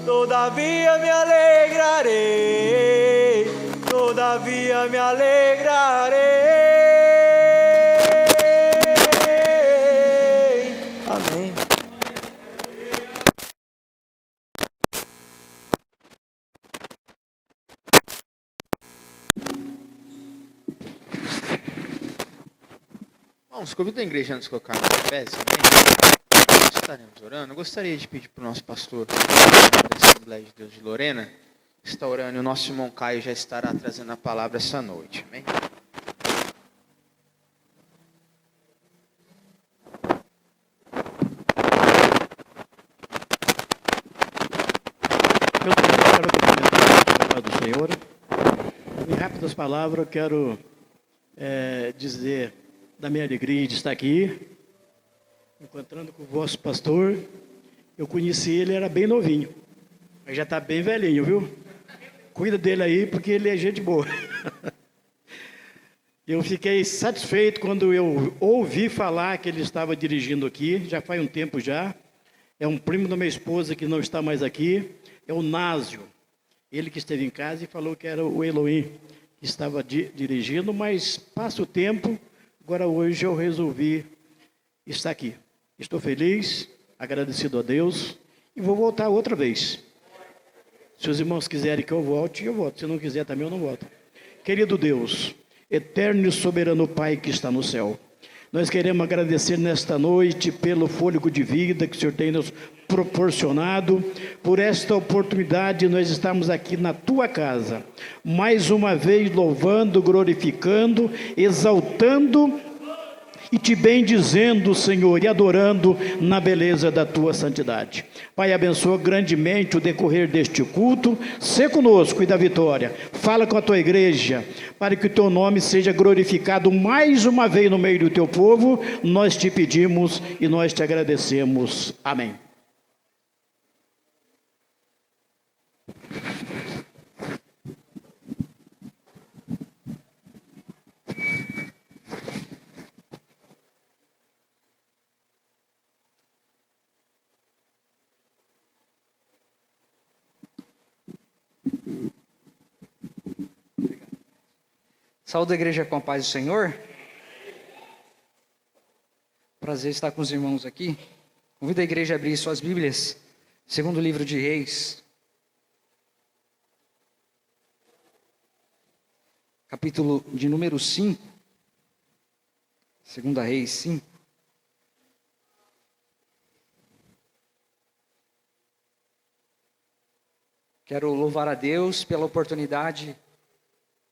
Todavia me alegrarei, todavia me alegrarei. Amém. Vamos, convido a igreja a nos colocar nos pés, amém? Estaremos orando. Eu gostaria de pedir para o nosso pastor da Assembleia de Deus de Lorena, que está orando, e o nosso irmão Caio já estará trazendo a palavra essa noite, amém? Eu quero cumprimentar a palavra do Senhor. Em rápidas palavras, eu quero dizer da minha alegria de estar aqui, encontrando com o vosso pastor. Eu conheci ele, era bem novinho, mas já está bem velhinho, viu? Cuida dele aí, porque ele é gente boa. Eu fiquei satisfeito quando eu ouvi falar que ele estava dirigindo aqui, já faz um tempo já. É um primo da minha esposa que não está mais aqui, é o Násio. Ele que esteve em casa e falou que era o Elohim que estava dirigindo, mas passa o tempo, agora hoje eu resolvi estar aqui. Estou feliz, agradecido a Deus e vou voltar outra vez. Se os irmãos quiserem que eu volte, eu volto. Se não quiser também, eu não volto. Querido Deus, eterno e soberano Pai que está no céu, nós queremos agradecer nesta noite pelo fôlego de vida que o Senhor tem nos proporcionado, por esta oportunidade nós estamos aqui na Tua casa, mais uma vez louvando, glorificando, exaltando e te bendizendo, Senhor, e adorando na beleza da Tua santidade. Pai, abençoa grandemente o decorrer deste culto, sê conosco e dá vitória. Fala com a Tua igreja, para que o Teu nome seja glorificado mais uma vez no meio do Teu povo. Nós te pedimos e nós te agradecemos. Amém. Saúde a igreja com a paz do Senhor. Prazer estar com os irmãos aqui. Convido a igreja a abrir suas Bíblias, segundo livro de Reis, capítulo de número 5, segunda Reis 5. Quero louvar a Deus pela oportunidade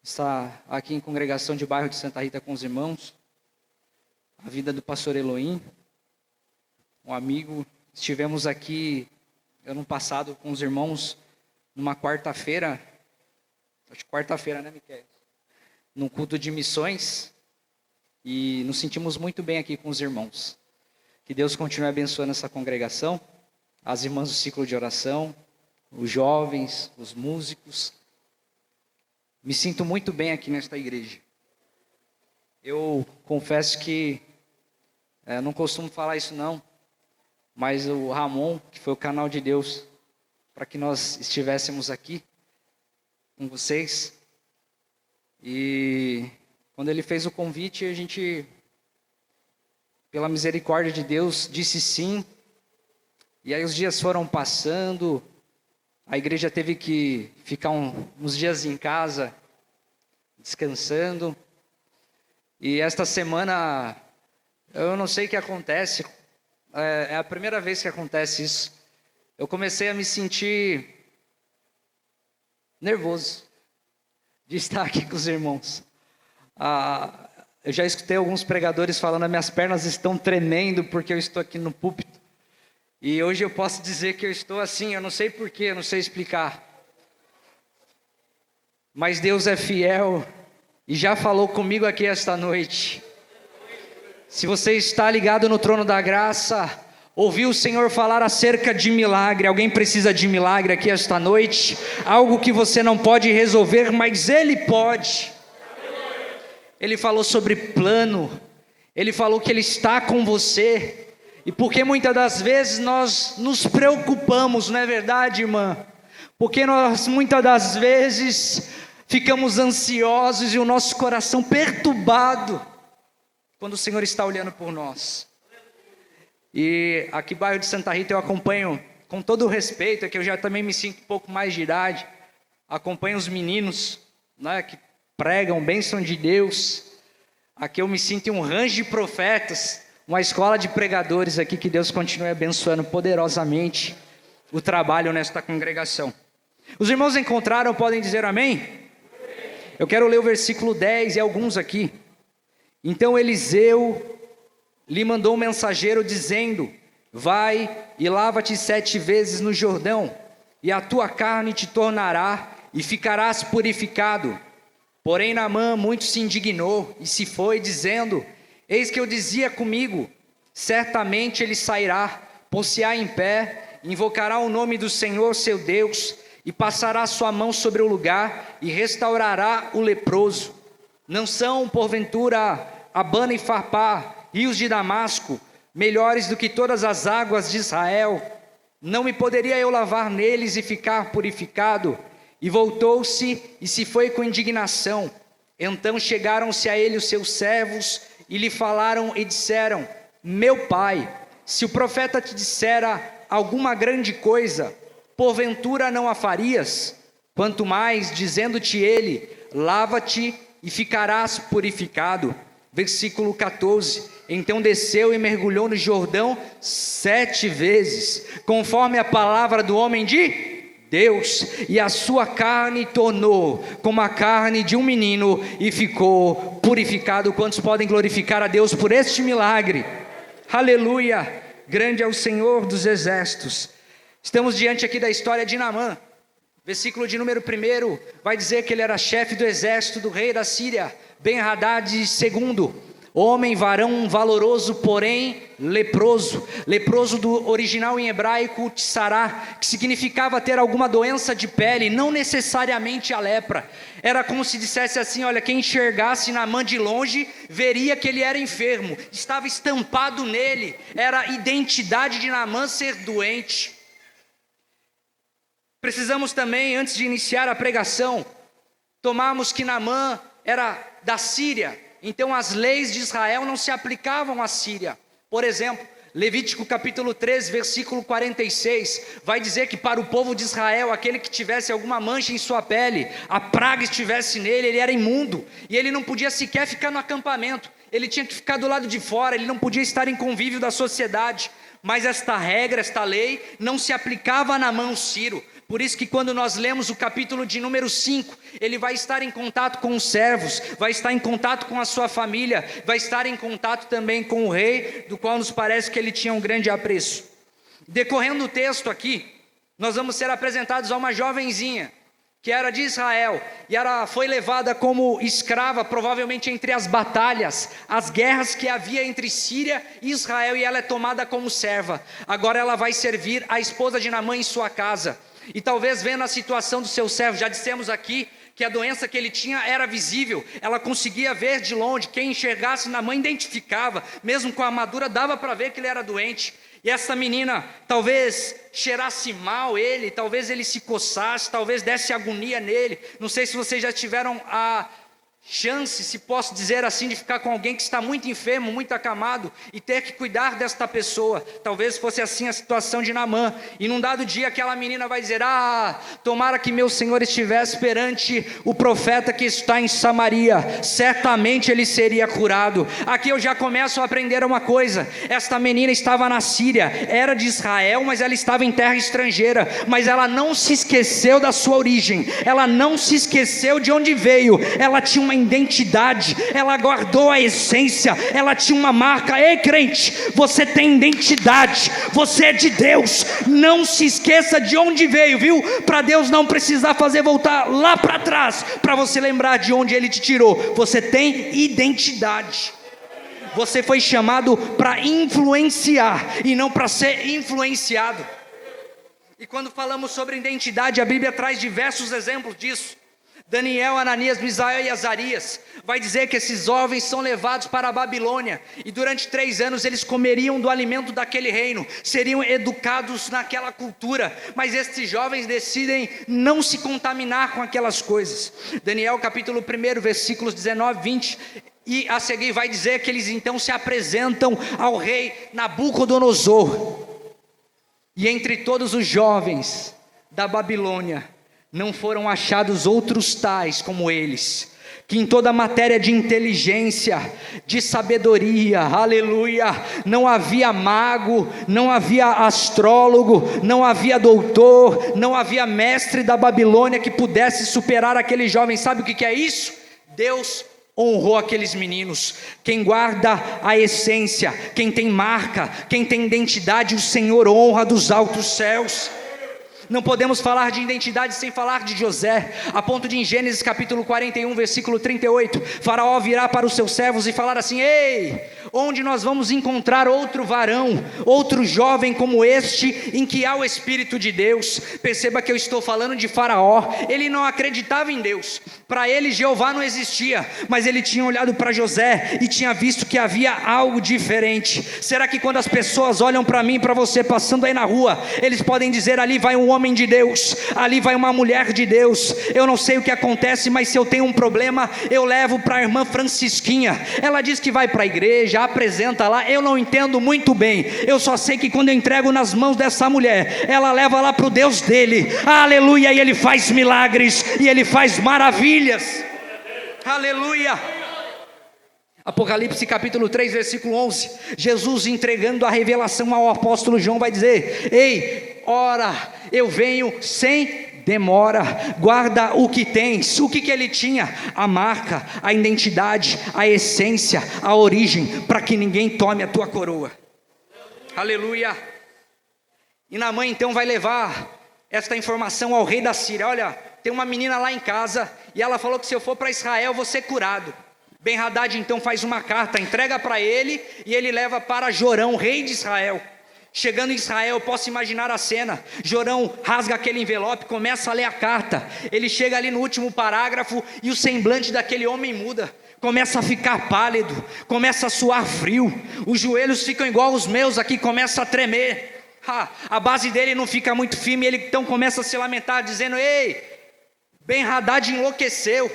de estar aqui em congregação de bairro de Santa Rita com os irmãos. A vida do pastor Elohim, um amigo. Estivemos aqui ano passado com os irmãos numa quarta-feira, acho que quarta-feira, né, Miquel? Num culto de missões, e nos sentimos muito bem aqui com os irmãos. Que Deus continue abençoando essa congregação, as irmãs do ciclo de oração, os jovens, os músicos. Me sinto muito bem aqui nesta igreja. Eu confesso que não costumo falar isso não, mas o Ramon, que foi o canal de Deus para que nós estivéssemos aqui com vocês, e Quando ele fez o convite, a gente, pela misericórdia de Deus, disse sim. E aí os dias foram passando, a igreja teve que ficar uns dias em casa, descansando. E esta semana, eu não sei o que acontece, é a primeira vez que acontece isso. Eu comecei a me sentir nervoso de estar aqui com os irmãos. Eu já escutei alguns pregadores falando: minhas pernas estão tremendo porque eu estou aqui no púlpito. E hoje eu posso dizer que eu estou assim, eu não sei porquê, eu não sei explicar. Mas Deus é fiel e já falou comigo aqui esta noite. Se você está ligado no trono da graça, ouviu o Senhor falar acerca de milagre. Alguém precisa de milagre aqui esta noite? Algo que você não pode resolver, mas Ele pode. Ele falou sobre plano. Ele falou que Ele está com você. E porque muitas das vezes nós nos preocupamos, não é verdade, irmã? Porque nós muitas das vezes ficamos ansiosos e o nosso coração perturbado quando o Senhor está olhando por nós. E aqui bairro de Santa Rita eu acompanho com todo o respeito, é que eu já também me sinto um pouco mais de idade, acompanho os meninos, né, que pregam bênção de Deus. Aqui eu me sinto um rancho de profetas, uma escola de pregadores aqui, que Deus continue abençoando poderosamente o trabalho nesta congregação. Os irmãos encontraram, podem dizer amém? Eu quero ler o versículo 10 e alguns aqui. Então Eliseu lhe mandou um mensageiro dizendo: vai e lava-te 7 vezes no Jordão, e a tua carne te tornará e ficarás purificado. Porém Naamã muito se indignou e se foi, dizendo: eis que eu dizia comigo, certamente ele sairá, pôr-se-á em pé, invocará o nome do Senhor seu Deus, e passará sua mão sobre o lugar, e restaurará o leproso. Não são, porventura, Abana e Farpá, rios de Damasco, melhores do que todas as águas de Israel? Não me poderia eu lavar neles e ficar purificado? E voltou-se e se foi com indignação. Então chegaram-se a ele os seus servos, e lhe falaram e disseram: meu pai, se o profeta te dissera alguma grande coisa, porventura não a farias? Quanto mais, dizendo-te ele: lava-te e ficarás purificado. Versículo 14: então desceu e mergulhou no Jordão 7 vezes, conforme a palavra do homem de Deus, e a sua carne tornou como a carne de um menino, e ficou purificado. Quantos podem glorificar a Deus por este milagre? Aleluia! Grande é o Senhor dos exércitos. Estamos diante aqui da história de Naamã. Versículo de número 1 vai dizer que ele era chefe do exército do rei da Síria, Ben-Hadad II, homem, varão valoroso, porém leproso. Leproso do original em hebraico, tsará, que significava ter alguma doença de pele, não necessariamente a lepra. Era como se dissesse assim: olha, quem enxergasse Naamã de longe, veria que ele era enfermo. Estava estampado nele, era a identidade de Naamã ser doente. Precisamos também, antes de iniciar a pregação, tomarmos que Naamã era da Síria. Então as leis de Israel não se aplicavam à Síria. Por exemplo, Levítico capítulo 13, versículo 46, vai dizer que para o povo de Israel, aquele que tivesse alguma mancha em sua pele, a praga estivesse nele, ele era imundo, e ele não podia sequer ficar no acampamento, ele tinha que ficar do lado de fora, ele não podia estar em convívio da sociedade. Mas esta regra, esta lei, não se aplicava a Naamã o Sírio. Por isso que quando nós lemos o capítulo de número 5, ele vai estar em contato com os servos, vai estar em contato com a sua família, vai estar em contato também com o rei, do qual nos parece que ele tinha um grande apreço. Decorrendo o texto aqui, nós vamos ser apresentados a uma jovenzinha, que era de Israel, e ela foi levada como escrava, provavelmente entre as batalhas, as guerras que havia entre Síria e Israel, e ela é tomada como serva. Agora ela vai servir a esposa de Naamã em sua casa. E talvez vendo a situação do seu servo, já dissemos aqui que a doença que ele tinha era visível, ela conseguia ver de longe, quem enxergasse Naamã identificava, mesmo com a armadura dava para ver que ele era doente. E essa menina talvez cheirasse mal ele, talvez ele se coçasse, talvez desse agonia nele. Não sei se vocês já tiveram a chance, se posso dizer assim, de ficar com alguém que está muito enfermo, muito acamado, e ter que cuidar desta pessoa. Talvez fosse assim a situação de Naamã, e num dado dia aquela menina vai dizer: tomara que meu Senhor estivesse perante o profeta que está em Samaria, certamente ele seria curado. Aqui eu já começo a aprender uma coisa: esta menina estava na Síria, era de Israel, mas ela estava em terra estrangeira, mas ela não se esqueceu da sua origem, ela não se esqueceu de onde veio, ela tinha uma identidade, ela guardou a essência, ela tinha uma marca. Ei, crente, você tem identidade, você é de Deus, não se esqueça de onde veio, viu? Para Deus não precisar fazer voltar lá para trás, para você lembrar de onde Ele te tirou. Você tem identidade. Você foi chamado para influenciar e não para ser influenciado. E quando falamos sobre identidade, a Bíblia traz diversos exemplos disso. Daniel, Ananias, Misael e Azarias vai dizer que esses jovens são levados para a Babilônia, e durante 3 anos eles comeriam do alimento daquele reino, seriam educados naquela cultura, mas esses jovens decidem não se contaminar com aquelas coisas. Daniel capítulo 1, versículos 19, 20, e a seguir vai dizer que eles então se apresentam ao rei Nabucodonosor, e entre todos os jovens da Babilônia não foram achados outros tais como eles, que em toda a matéria de inteligência, de sabedoria, aleluia, não havia mago, não havia astrólogo, não havia doutor, não havia mestre da Babilônia que pudesse superar aqueles jovens. Sabe o que é isso? Deus honrou aqueles meninos. Quem guarda a essência, quem tem marca, quem tem identidade, o Senhor honra dos altos céus. Não podemos falar de identidade sem falar de José, a ponto de em Gênesis capítulo 41, versículo 38, Faraó virá para os seus servos e falar assim: ei, onde nós vamos encontrar outro varão, outro jovem como este, em que há o Espírito de Deus? Perceba que eu estou falando de Faraó. Ele não acreditava em Deus, para ele Jeová não existia, mas ele tinha olhado para José e tinha visto que havia algo diferente. Será que quando as pessoas olham para mim, para você passando aí na rua, eles podem dizer: ali vai um homem de Deus, ali vai uma mulher de Deus? Eu não sei o que acontece, mas se eu tenho um problema, eu levo para a irmã Francisquinha, ela diz que vai para a igreja, apresenta lá, eu não entendo muito bem, eu só sei que quando eu entrego nas mãos dessa mulher, ela leva lá para o Deus dele, aleluia, e ele faz milagres, e ele faz maravilhas, aleluia. Apocalipse capítulo 3, versículo 11, Jesus entregando a revelação ao apóstolo João vai dizer: ei, ora, eu venho sem demora, guarda o que tens. O que ele tinha? A marca, a identidade, a essência, a origem, para que ninguém tome a tua coroa, aleluia. E Naamã então vai levar esta informação ao rei da Síria: olha, tem uma menina lá em casa, e ela falou que se eu for para Israel eu vou ser curado. Ben-Hadad então faz uma carta, entrega para ele, e ele leva para Jorão, rei de Israel. Chegando em Israel, eu posso imaginar a cena: Jorão rasga aquele envelope, começa a ler a carta, ele chega ali no último parágrafo, e o semblante daquele homem muda, começa a ficar pálido, começa a suar frio, os joelhos ficam igual os meus aqui, começa a tremer, a base dele não fica muito firme, ele então começa a se lamentar, dizendo: ei, Ben-Hadad enlouqueceu,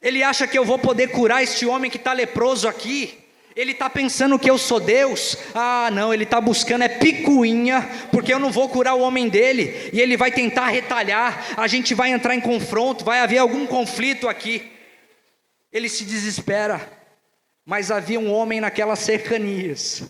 ele acha que eu vou poder curar este homem que está leproso aqui, ele está pensando que eu sou Deus. Não, ele está buscando picuinha, porque eu não vou curar o homem dele, e ele vai tentar retalhar, a gente vai entrar em confronto, vai haver algum conflito aqui. Ele se desespera, mas havia um homem naquelas cercanias,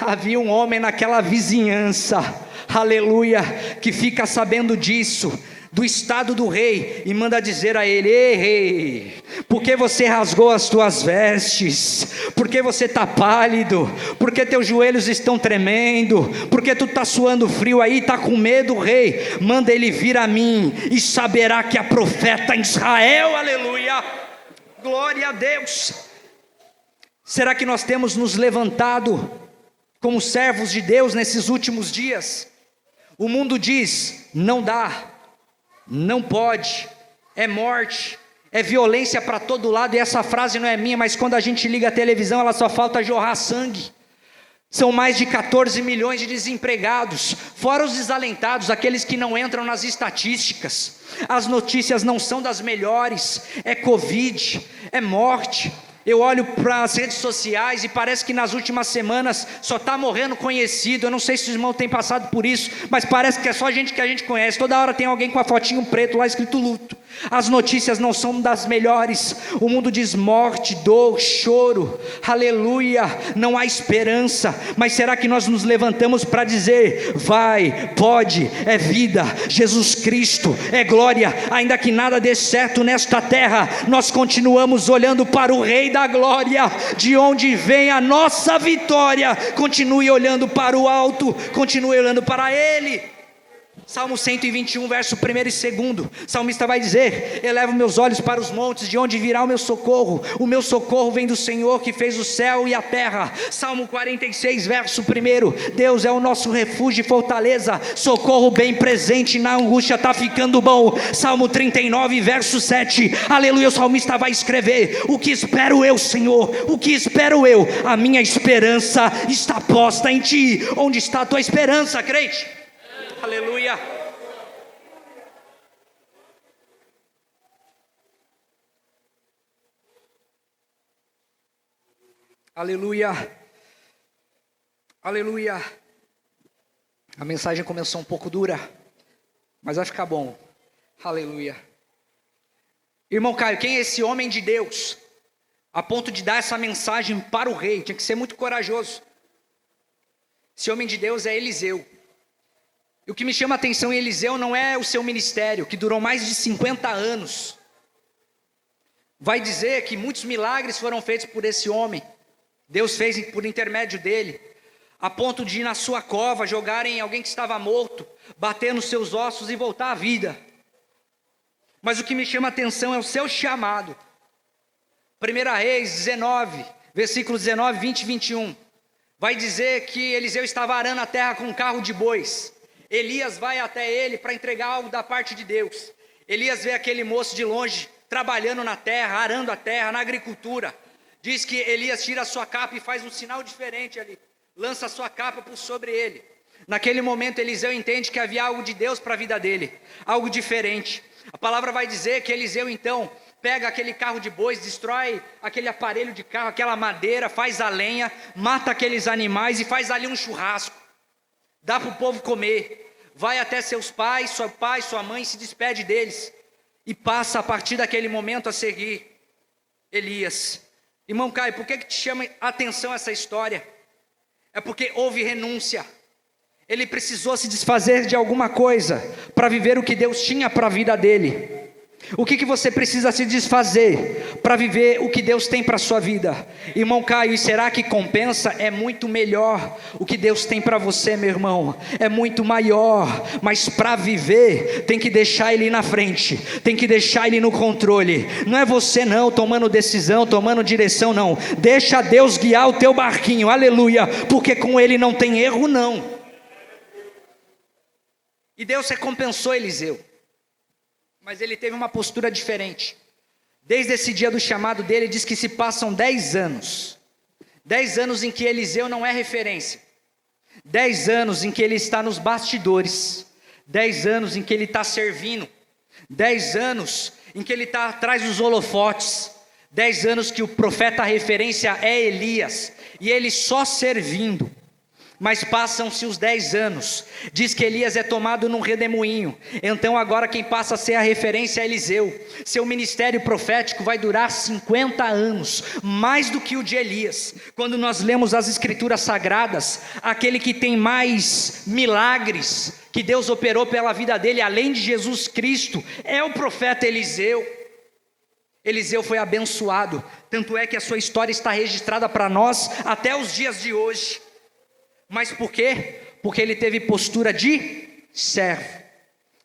havia um homem naquela vizinhança, aleluia, que fica sabendo disso, do estado do rei, e manda dizer a ele: ei rei, por que você rasgou as tuas vestes? Por que você está pálido? Por que teus joelhos estão tremendo? Por que tu está suando frio aí, está com medo? Rei, manda ele vir a mim, e saberá que há profeta em Israel, aleluia, glória a Deus. Será que nós temos nos levantado como servos de Deus nesses últimos dias? O mundo diz: não dá, não pode, é morte, é violência para todo lado, e essa frase não é minha, mas quando a gente liga a televisão, ela só falta jorrar sangue. São mais de 14 milhões de desempregados, fora os desalentados, aqueles que não entram nas estatísticas. As notícias não são das melhores, é Covid, é morte. Eu olho para as redes sociais e parece que nas últimas semanas só está morrendo conhecido. Eu não sei se os irmãos têm passado por isso, mas parece que é só gente que a gente conhece. Toda hora tem alguém com a fotinho preto lá escrito luto. As notícias não são das melhores. O mundo diz morte, dor, choro. Aleluia, não há esperança. Mas será que nós nos levantamos para dizer: vai, pode, é vida, Jesus Cristo, é glória. Ainda que nada dê certo nesta terra, nós continuamos olhando para o Rei da glória, de onde vem a nossa vitória. Continue olhando para o alto, continue olhando para Ele. Salmo 121, verso 1 e 2, o salmista vai dizer: elevo meus olhos para os montes, de onde virá o meu socorro vem do Senhor que fez o céu e a terra. Salmo 46, verso 1, Deus é o nosso refúgio e fortaleza, socorro bem presente na angústia. Está ficando bom. Salmo 39, verso 7, aleluia, o salmista vai escrever: o que espero eu, Senhor, o que espero eu? A minha esperança está posta em Ti. Onde está a tua esperança, crente? Aleluia. Aleluia. Aleluia. A mensagem começou um pouco dura, mas vai ficar bom. Aleluia. Irmão Caio, quem é esse homem de Deus a ponto de dar essa mensagem para o rei? Tinha que ser muito corajoso. Esse homem de Deus é Eliseu. E o que me chama a atenção em Eliseu não é o seu ministério, que durou mais de 50 anos. Vai dizer que muitos milagres foram feitos por esse homem. Deus fez por intermédio dele, a ponto de ir na sua cova, jogarem alguém que estava morto, bater nos seus ossos e voltar à vida. Mas o que me chama a atenção é o seu chamado. 1 Reis 19, versículos 19, 20 e 21. Vai dizer que Eliseu estava arando a terra com um carro de bois. Elias vai até ele para entregar algo da parte de Deus. Elias vê aquele moço de longe, trabalhando na terra, arando a terra, na agricultura. Diz que Elias tira a sua capa e faz um sinal diferente ali. Lança a sua capa por sobre ele. Naquele momento Eliseu entende que havia algo de Deus para a vida dele. Algo diferente. A palavra vai dizer que Eliseu então pega aquele carro de bois, destrói aquele aparelho de carro, aquela madeira, faz a lenha, mata aqueles animais e faz ali um churrasco. Dá para o povo comer, vai até seus pais, sua mãe, se despede deles, e passa a partir daquele momento a seguir Elias. Irmão Caio, por que te chama a atenção essa história? É porque houve renúncia. Ele precisou se desfazer de alguma coisa para viver o que Deus tinha para a vida dele. O que você precisa se desfazer para viver o que Deus tem para a sua vida? Irmão Caio, e será que compensa? É muito melhor. O que Deus tem para você, meu irmão, é muito maior. Mas para viver, tem que deixar Ele na frente, tem que deixar Ele no controle. Não é você não, tomando decisão, tomando direção, não. Deixa Deus guiar o teu barquinho, aleluia, porque com Ele não tem erro não. E Deus recompensou Eliseu, mas ele teve uma postura diferente. Desde esse dia do chamado dele, diz que se passam 10 anos. 10 anos em que Eliseu não é referência. 10 anos em que ele está nos bastidores. 10 anos em que ele está servindo. 10 anos em que ele está atrás dos holofotes. 10 anos que o profeta referência é Elias. E ele só servindo. Mas passam-se os 10 anos, diz que Elias é tomado num redemoinho, então agora quem passa a ser a referência é Eliseu. Seu ministério profético vai durar 50 anos, mais do que o de Elias. Quando nós lemos as escrituras sagradas, aquele que tem mais milagres que Deus operou pela vida dele, além de Jesus Cristo, é o profeta Eliseu. Eliseu foi abençoado, tanto é que a sua história está registrada para nós até os dias de hoje. Mas por quê? Porque ele teve postura de servo.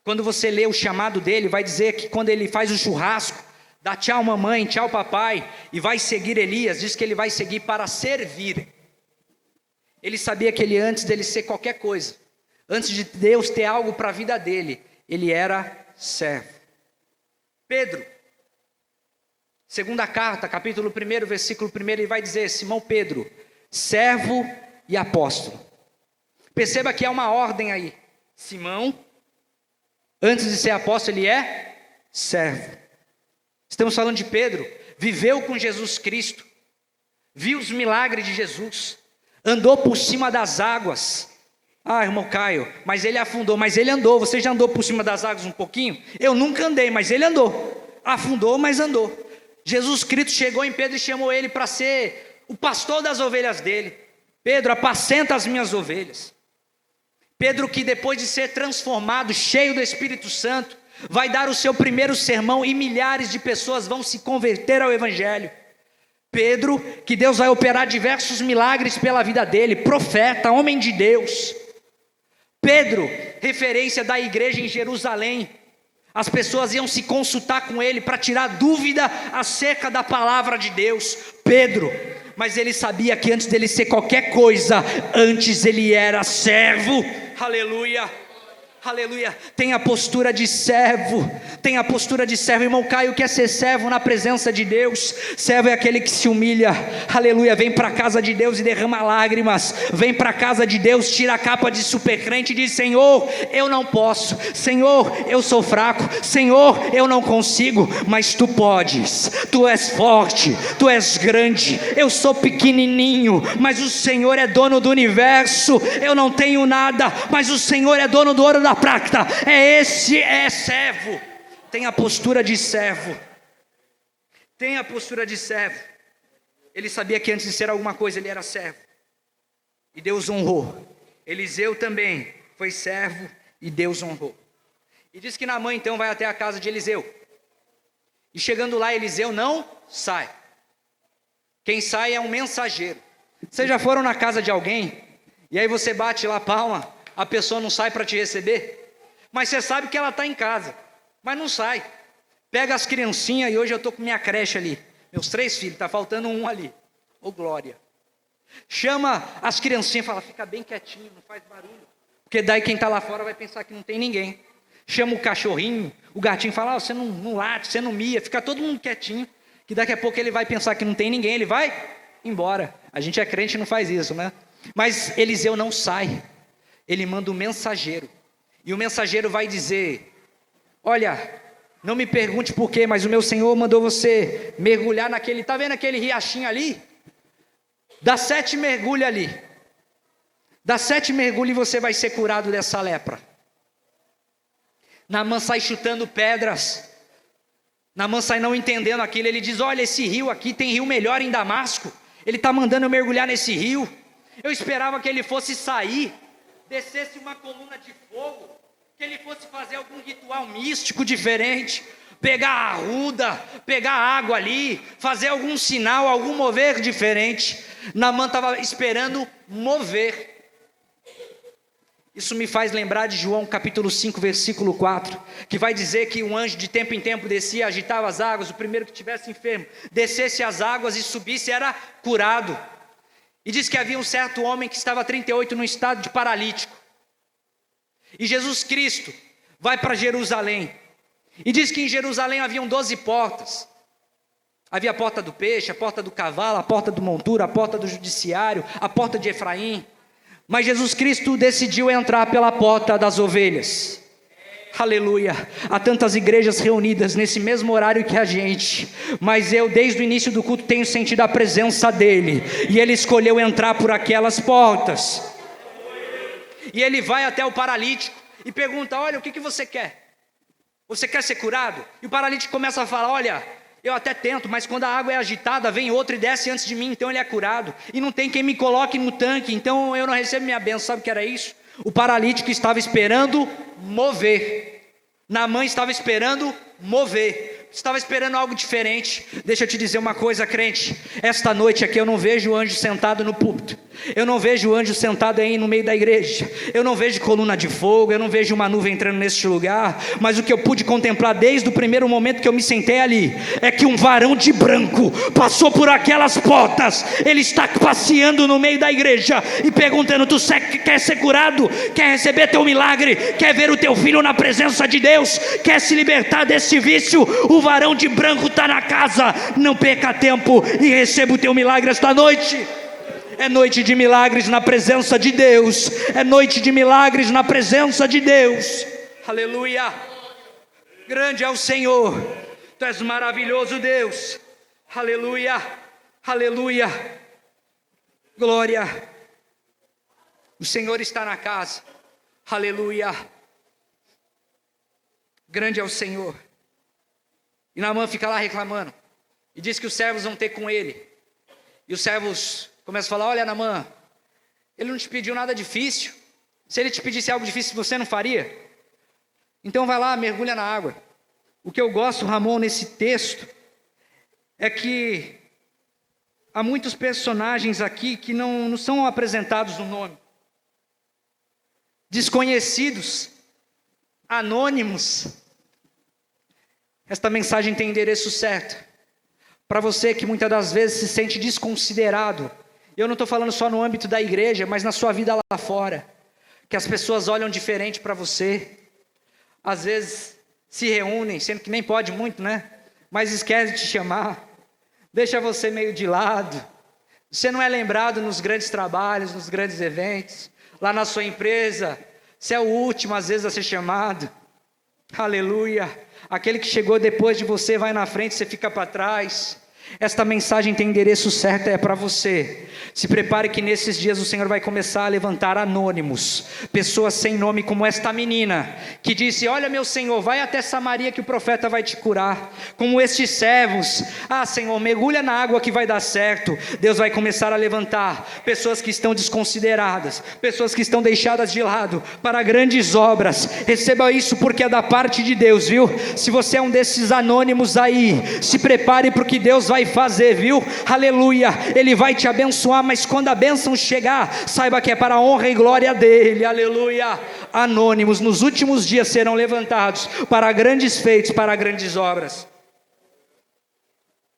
Quando você lê o chamado dele, vai dizer que quando ele faz o churrasco, dá tchau mamãe, tchau papai, e vai seguir Elias, diz que ele vai seguir para servir. Ele sabia que ele, antes dele ser qualquer coisa, antes de Deus ter algo para a vida dele, ele era servo. Pedro, segunda carta, capítulo 1, versículo 1, ele vai dizer: Simão Pedro, servo e apóstolo. Perceba que há uma ordem aí. Simão, antes de ser apóstolo, ele é servo. Estamos falando de Pedro, viveu com Jesus Cristo, viu os milagres de Jesus, andou por cima das águas. Ah, irmão Caio, mas ele afundou, mas ele andou. Você já andou por cima das águas um pouquinho? Eu nunca andei, mas ele andou. Afundou, mas andou. Jesus Cristo chegou em Pedro e chamou ele para ser o pastor das ovelhas dele. Pedro, apacenta as minhas ovelhas. Pedro, que depois de ser transformado, cheio do Espírito Santo, vai dar o seu primeiro sermão e milhares de pessoas vão se converter ao Evangelho. Pedro, que Deus vai operar diversos milagres pela vida dele, profeta, homem de Deus. Pedro, referência da igreja em Jerusalém. As pessoas iam se consultar com ele para tirar dúvida acerca da palavra de Deus. Pedro, mas ele sabia que antes dele ser qualquer coisa, antes ele era servo. Aleluia, aleluia. Tem a postura de servo, tem a postura de servo. Irmão Caio quer ser servo na presença de Deus. Servo é aquele que se humilha, aleluia, vem para a casa de Deus e derrama lágrimas, vem para a casa de Deus, tira a capa de supercrente e diz: Senhor, eu não posso, Senhor, eu sou fraco, Senhor, eu não consigo, mas Tu podes, Tu és forte, Tu és grande, eu sou pequenininho, mas o Senhor é dono do universo, eu não tenho nada, mas o Senhor é dono do ouro da prata. É servo. Tem a postura de servo. Tem a postura de servo. Ele sabia que antes de ser alguma coisa ele era servo, e Deus honrou. Eliseu também foi servo e Deus honrou. E diz que Naamã então vai até a casa de Eliseu, e chegando lá Eliseu não sai. Quem sai é um mensageiro. Vocês já foram na casa de alguém e aí você bate lá a palma, a pessoa não sai para te receber, mas você sabe que ela está em casa, mas não sai. Pega as criancinhas, e hoje eu estou com minha creche ali, meus 3 filhos, está faltando um ali, ô glória. Chama as criancinhas e fala: fica bem quietinho, não faz barulho, porque daí quem está lá fora vai pensar que não tem ninguém. Chama o cachorrinho, o gatinho fala: você não late, você não mia, fica todo mundo quietinho, que daqui a pouco ele vai pensar que não tem ninguém, ele vai embora. A gente é crente e não faz isso, né? Mas Eliseu não sai. Ele manda um mensageiro, e o mensageiro vai dizer: olha, não me pergunte por quê, mas o meu Senhor mandou você mergulhar naquele, está vendo aquele riachinho ali? Dá 7 mergulhos ali, dá 7 mergulhos e você vai ser curado dessa lepra. Naamã sai chutando pedras, Naamã sai não entendendo aquilo. Ele diz: olha, esse rio aqui, tem rio melhor em Damasco, ele está mandando eu mergulhar nesse rio. Eu esperava que ele fosse sair, descesse uma coluna de fogo, que ele fosse fazer algum ritual místico diferente, pegar a arruda, pegar a água ali, fazer algum sinal, algum mover diferente. Naamã estava esperando mover. Isso me faz lembrar de João capítulo 5, versículo 4, que vai dizer que um anjo de tempo em tempo descia, agitava as águas, o primeiro que estivesse enfermo, descesse as águas e subisse, era curado. E diz que havia um certo homem que estava há 38 no estado de paralítico. E Jesus Cristo vai para Jerusalém. E diz que em Jerusalém haviam 12 portas. Havia a porta do peixe, a porta do cavalo, a porta do montura, a porta do judiciário, a porta de Efraim. Mas Jesus Cristo decidiu entrar pela porta das ovelhas. Aleluia. Há tantas igrejas reunidas nesse mesmo horário que a gente, mas eu desde o início do culto tenho sentido a presença dele, e ele escolheu entrar por aquelas portas. E ele vai até o paralítico e pergunta: olha, o que você quer? Você quer ser curado? E o paralítico começa a falar: olha, eu até tento, mas quando a água é agitada, vem outro e desce antes de mim, então ele é curado. E não tem quem me coloque no tanque, então eu não recebo minha bênção. Sabe o que era isso? O paralítico estava esperando mover. Naamã estava esperando mover. Estava esperando algo diferente. Deixa eu te dizer uma coisa, crente. Esta noite aqui eu não vejo o anjo sentado no púlpito. Eu não vejo o anjo sentado aí no meio da igreja. Eu não vejo coluna de fogo. Eu não vejo uma nuvem entrando neste lugar. Mas o que eu pude contemplar desde o primeiro momento que eu me sentei ali é que um varão de branco passou por aquelas portas. Ele está passeando no meio da igreja e perguntando: tu quer ser curado? Quer receber teu milagre? Quer ver o teu filho na presença de Deus? Quer se libertar desse vício? O varão de branco está na casa. Não perca tempo e receba o teu milagre esta noite. É noite de milagres na presença de Deus. É noite de milagres na presença de Deus. Aleluia. Grande é o Senhor. Tu és maravilhoso, Deus. Aleluia. Aleluia. Glória. O Senhor está na casa. Aleluia. Grande é o Senhor. E Naamã fica lá reclamando. E diz que os servos vão ter com ele. E os servos começam a falar: olha, Naamã, ele não te pediu nada difícil. Se ele te pedisse algo difícil, você não faria? Então vai lá, mergulha na água. O que eu gosto, Ramon, nesse texto, é que há muitos personagens aqui que não são apresentados no nome. Desconhecidos, anônimos. Esta mensagem tem endereço certo. Para você que muitas das vezes se sente desconsiderado. Eu não estou falando só no âmbito da igreja, mas na sua vida lá fora. Que as pessoas olham diferente para você. Às vezes se reúnem, sendo que nem pode muito, né? Mas esquece de te chamar. Deixa você meio de lado. Você não é lembrado nos grandes trabalhos, nos grandes eventos. Lá na sua empresa, você é o último às vezes a ser chamado. Aleluia. Aquele que chegou depois de você vai na frente, você fica para trás. Esta mensagem tem endereço certo, é para você. Se prepare que nesses dias o Senhor vai começar a levantar anônimos, pessoas sem nome como esta menina, que disse: olha meu Senhor, vai até Samaria que o profeta vai te curar. Como estes servos: ah Senhor, mergulha na água que vai dar certo. Deus vai começar a levantar pessoas que estão desconsideradas, pessoas que estão deixadas de lado, para grandes obras. Receba isso porque é da parte de Deus, viu? Se você é um desses anônimos aí, se prepare porque Deus vai fazer, viu? Aleluia. Ele vai te abençoar, mas quando a bênção chegar, saiba que é para a honra e glória dele. Aleluia. Anônimos nos últimos dias serão levantados para grandes feitos, para grandes obras.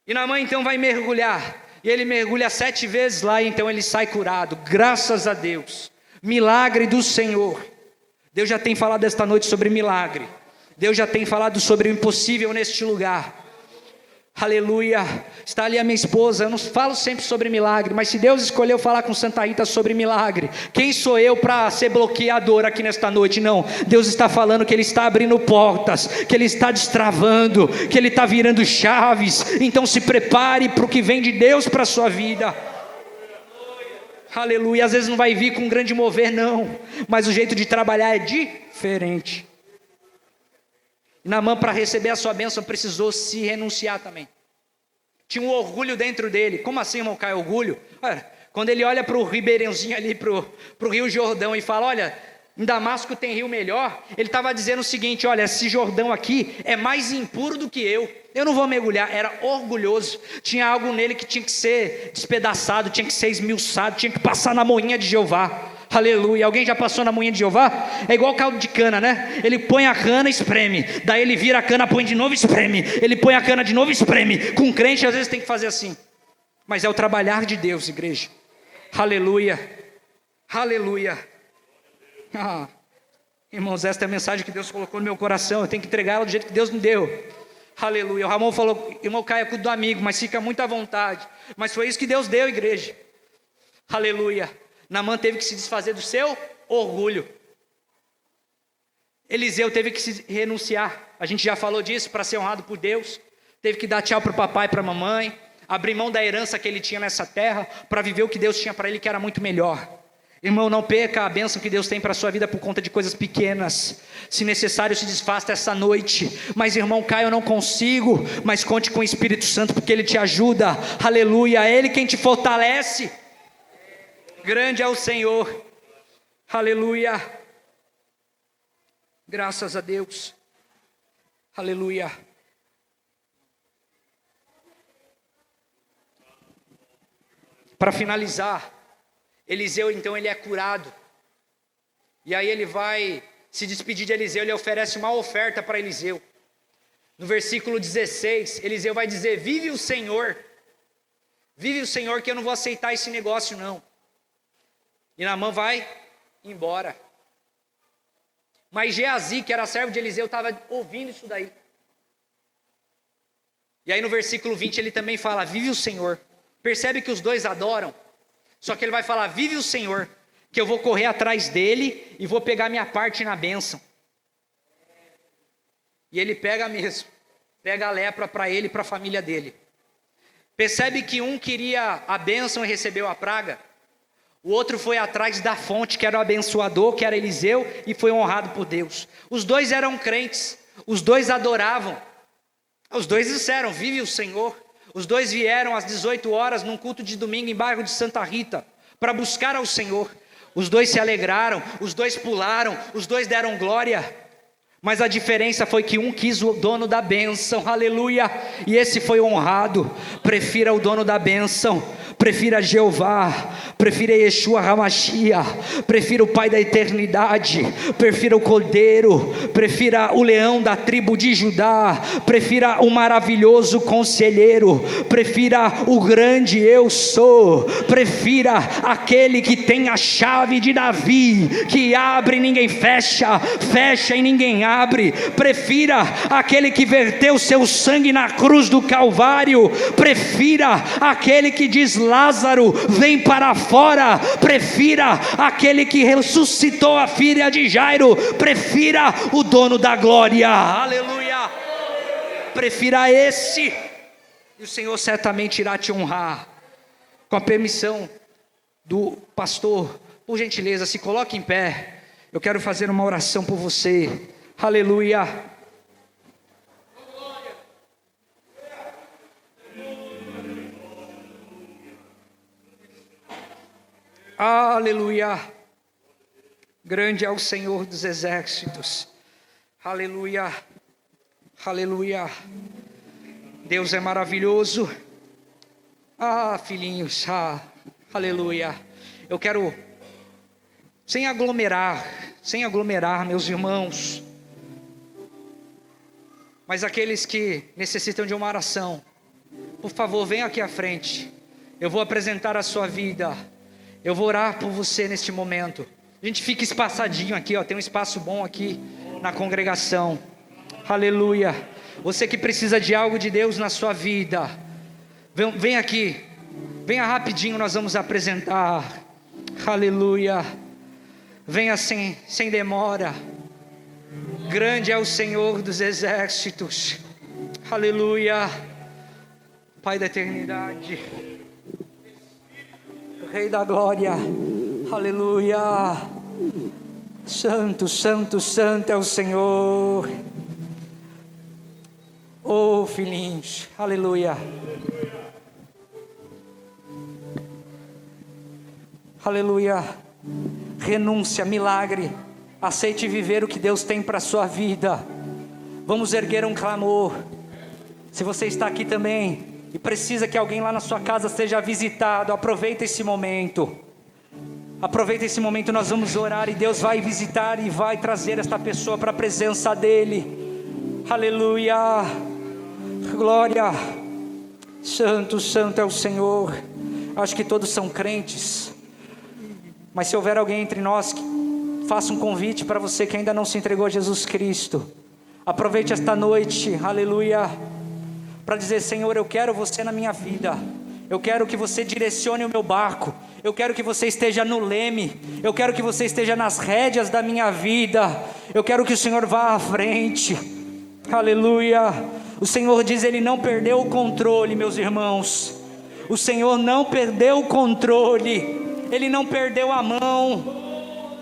E Naamã então vai mergulhar, e ele mergulha 7 vezes lá, e então ele sai curado. Graças a Deus. Milagre do Senhor. Deus já tem falado esta noite sobre milagre. Deus já tem falado sobre o impossível neste lugar. Aleluia. Está ali a minha esposa. Eu não falo sempre sobre milagre, mas se Deus escolheu falar com Santa Rita sobre milagre, quem sou eu para ser bloqueador aqui nesta noite? Não, Deus está falando que Ele está abrindo portas, que Ele está destravando, que Ele está virando chaves. Então se prepare para o que vem de Deus para a sua vida. Aleluia. Às vezes não vai vir com um grande mover, não, mas o jeito de trabalhar é diferente. Naamã, para receber a sua bênção, precisou se renunciar também. Tinha um orgulho dentro dele. Como assim, irmão Caio, orgulho? Olha, quando ele olha para o ribeirãozinho ali, para o Rio Jordão, e fala: olha, em Damasco tem rio melhor. Ele estava dizendo o seguinte: olha, esse Jordão aqui é mais impuro do que eu não vou mergulhar. Era orgulhoso. Tinha algo nele que tinha que ser despedaçado, tinha que ser esmiuçado, tinha que passar na moinha de Jeová. Aleluia. Alguém já passou na moinha de Jeová? É igual caldo de cana, né? Ele põe a cana, espreme. Daí ele vira a cana, põe de novo, espreme. Ele põe a cana de novo, espreme. Com crente às vezes tem que fazer assim. Mas é o trabalhar de Deus, igreja. Aleluia. Aleluia. Irmãos, esta é a mensagem que Deus colocou no meu coração. Eu tenho que entregar ela do jeito que Deus me deu. Aleluia. O Ramon falou: irmão Caio, é culto do amigo, mas fica muito à vontade. Mas foi isso que Deus deu, igreja. Aleluia. Naamã teve que se desfazer do seu orgulho. Eliseu teve que se renunciar. A gente já falou disso, para ser honrado por Deus. Teve que dar tchau para o papai e para a mamãe. Abrir mão da herança que ele tinha nessa terra, para viver o que Deus tinha para ele, que era muito melhor. Irmão, não perca a bênção que Deus tem para a sua vida por conta de coisas pequenas. Se necessário, se desfaça essa noite. Mas irmão Caio, eu não consigo. Mas conte com o Espírito Santo, porque Ele te ajuda. Aleluia. É Ele quem te fortalece. Grande é o Senhor. Aleluia. Graças a Deus. Aleluia. Para finalizar, Eliseu então ele é curado. E aí ele vai se despedir de Eliseu, ele oferece uma oferta para Eliseu. No versículo 16, Eliseu vai dizer: vive o Senhor, que eu não vou aceitar esse negócio não. E Naamã vai embora. Mas Geazi, que era servo de Eliseu, estava ouvindo isso daí. E aí no versículo 20 ele também fala: vive o Senhor. Percebe que os dois adoram. Só que ele vai falar: vive o Senhor, que eu vou correr atrás dele e vou pegar minha parte na bênção. E ele pega mesmo, pega a lepra para ele e para a família dele. Percebe que um queria a bênção e recebeu a praga. O outro foi atrás da fonte, que era o abençoador, que era Eliseu, e foi honrado por Deus. Os dois eram crentes, os dois adoravam. Os dois disseram: vive o Senhor. Os dois vieram às 18 horas num culto de domingo em bairro de Santa Rita, para buscar ao Senhor. Os dois se alegraram, os dois pularam, os dois deram glória. Mas a diferença foi que um quis o dono da bênção, aleluia, e esse foi honrado. Prefira o dono da bênção, prefira Jeová, prefira Yeshua HaMashiach, prefira o Pai da eternidade, prefira o Cordeiro, prefira o leão da tribo de Judá, prefira o maravilhoso conselheiro, prefira o grande eu sou, prefira aquele que tem a chave de Davi, que abre e ninguém fecha, fecha e ninguém abre. Prefira aquele que verteu seu sangue na cruz do Calvário, prefira aquele que diz: Lázaro, vem para fora, prefira aquele que ressuscitou a filha de Jairo, prefira o dono da glória, aleluia, prefira esse, e o Senhor certamente irá te honrar. Com a permissão do pastor, por gentileza, se coloque em pé, eu quero fazer uma oração por você. Aleluia. Aleluia. Grande é o Senhor dos exércitos. Aleluia. Aleluia. Deus é maravilhoso. Filhinhos. Aleluia. Eu quero, sem aglomerar, meus irmãos, mas aqueles que necessitam de uma oração, por favor, venham aqui à frente. Eu vou apresentar a sua vida, eu vou orar por você neste momento. A gente fica espaçadinho aqui, tem um espaço bom aqui na congregação. Aleluia. Você que precisa de algo de Deus na sua vida, vem aqui, venha rapidinho, nós vamos apresentar. Aleluia. Venha sem demora. Grande é o Senhor dos exércitos. Aleluia. Pai da eternidade, Rei da glória. Aleluia. Santo, santo, santo é o Senhor. Oh, filhinhos. Aleluia. Aleluia. Renúncia, milagre. Aceite viver o que Deus tem para a sua vida. Vamos erguer um clamor. Se você está aqui também e precisa que alguém lá na sua casa seja visitado, aproveita esse momento. Aproveita esse momento, nós vamos orar e Deus vai visitar e vai trazer esta pessoa para a presença dEle. Aleluia. Glória. Santo, santo é o Senhor. Acho que todos são crentes, mas se houver alguém entre nós que faça um convite para você que ainda não se entregou a Jesus Cristo, aproveite esta noite, aleluia, para dizer: Senhor, eu quero você na minha vida, eu quero que você direcione o meu barco, eu quero que você esteja no leme, eu quero que você esteja nas rédeas da minha vida, eu quero que o Senhor vá à frente, aleluia. O Senhor diz, Ele não perdeu o controle, meus irmãos, o Senhor não perdeu o controle, Ele não perdeu a mão.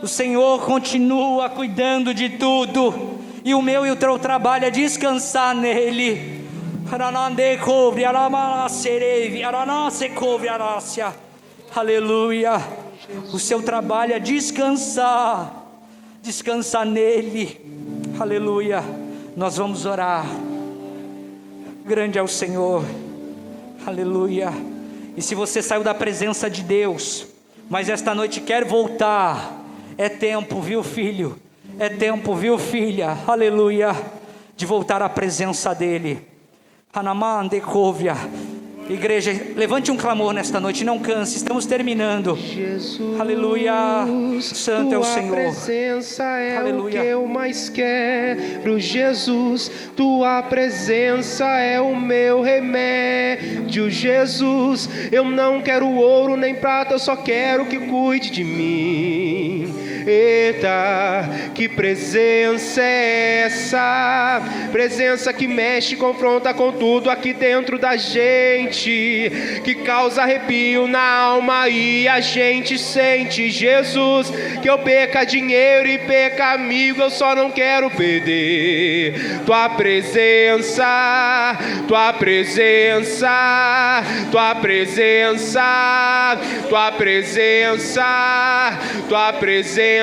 O Senhor continua cuidando de tudo, e o meu e o teu trabalho é descansar nele. Aleluia. O seu trabalho é descansar nele. Aleluia. Nós vamos orar. Grande é o Senhor. Aleluia. E se você saiu da presença de Deus, mas esta noite quer voltar, é tempo, viu, filho? É tempo, viu, filha? Aleluia. De voltar à presença dEle. Igreja, levante um clamor nesta noite, não canse, estamos terminando. Jesus, Aleluia. Santo é o Senhor. Tua presença é Aleluia. o que eu mais quero, Jesus. Tua presença é o meu remédio, Jesus. Eu não quero ouro nem prata, eu só quero que cuide de mim. Eita, que presença é essa? Presença que mexe, confronta com tudo aqui dentro da gente, que causa arrepio na alma e a gente sente, Jesus, que eu perca dinheiro e perca amigo, eu só não quero perder tua presença, tua presença, tua presença, tua presença, tua presença.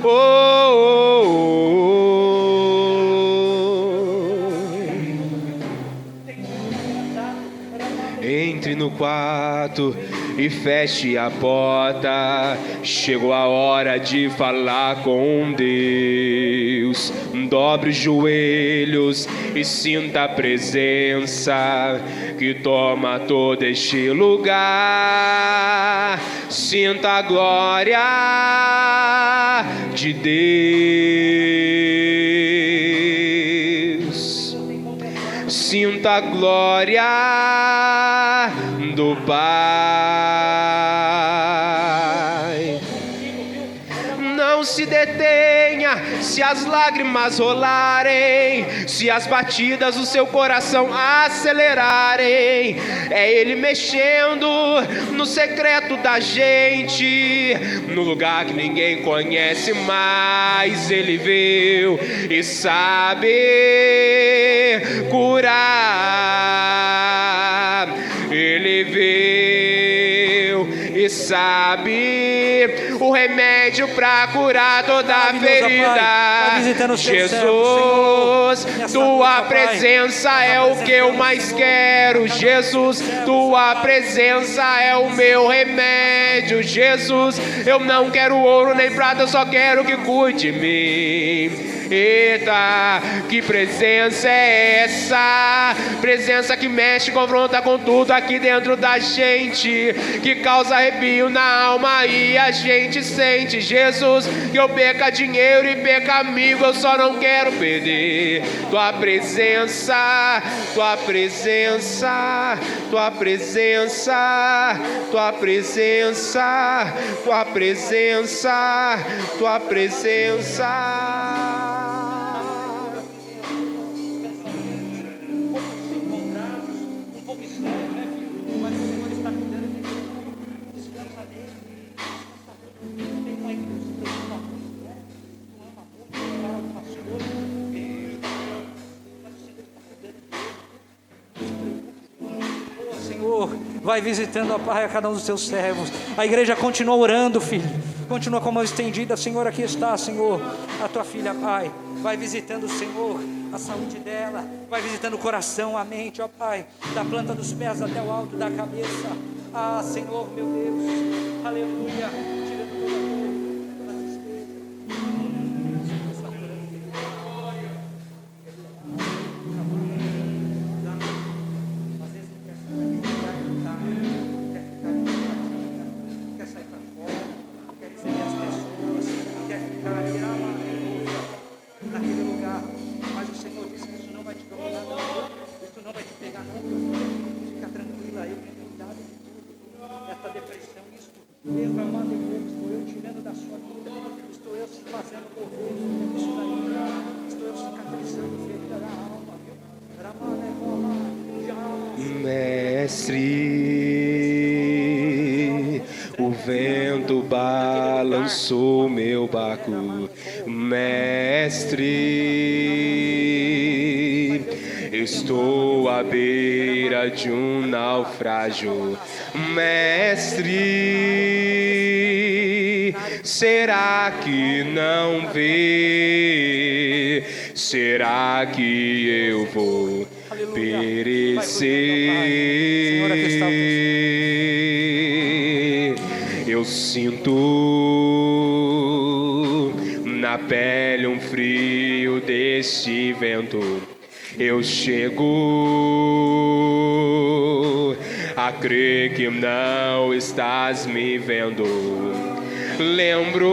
Oh, oh, oh. Entre no quarto e feche a porta. Chegou a hora de falar com Deus. Dobre os joelhos e sinta a presença que toma todo este lugar. Sinta a glória de Deus. Sinta a glória do Pai. Não se detenha se as lágrimas rolarem, se as batidas do seu coração acelerarem. É Ele mexendo no secreto da gente, no lugar que ninguém conhece, mas Ele veio e sabe curar. Ele veio e sabe o remédio para curar toda a ferida. Jesus, tua presença é o que eu mais quero. Jesus, tua presença é o meu remédio. Jesus, eu não quero ouro nem prata, eu só quero que cuide de mim. Eita, que presença é essa? Presença que mexe, confronta com tudo aqui dentro da gente, que causa arrepio na alma e a gente sente. Jesus, que eu perca dinheiro e perca amigo, eu só não quero perder tua presença, tua presença, tua presença, tua presença, tua presença, tua presença. Vai visitando, ó Pai, a cada um dos teus servos. A igreja continua orando, filho. Continua com a mão estendida. Senhor, aqui está, Senhor, a tua filha, Pai. Vai visitando, Senhor, a saúde dela. Vai visitando o coração, a mente, ó Pai. Da planta dos pés até o alto da cabeça. Ah, Senhor, meu Deus. Aleluia. Tirando toda a dor, toda a tristeza. Mestre, o vento balançou meu barco. Mestre, estou à beira de um naufrágio. Mestre, será que não vê? Será que eu vou perecer? Eu sinto na pele um frio deste vento. eu chego a crer que não estás me vendo. Lembro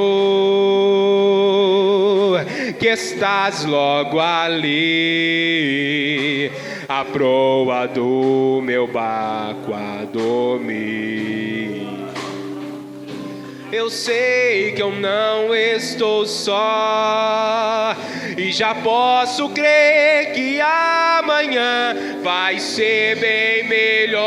que estás logo ali, à proa do meu barco a dormir. Eu sei que eu não estou só, e já posso crer que amanhã vai ser bem melhor.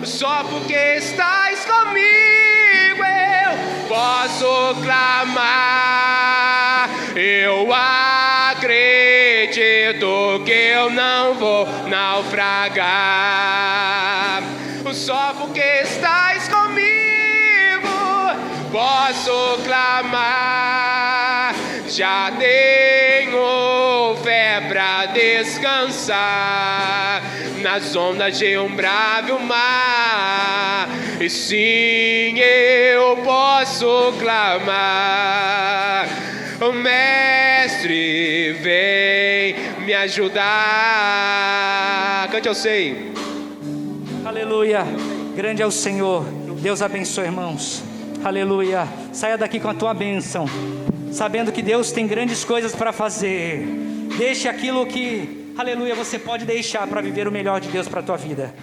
Só porque estás comigo eu posso clamar. Eu acredito que eu não vou naufragar. Só porque estás comigo posso clamar. Já tenho fé pra descansar nas ondas de um bravo mar. E sim, eu posso clamar. O Mestre vem me ajudar. Cante, eu sei. Aleluia. Grande é o Senhor. Deus abençoe, irmãos. Aleluia. Saia daqui com a tua bênção, sabendo que Deus tem grandes coisas para fazer. Deixe aquilo que, aleluia, você pode deixar para viver o melhor de Deus para a tua vida.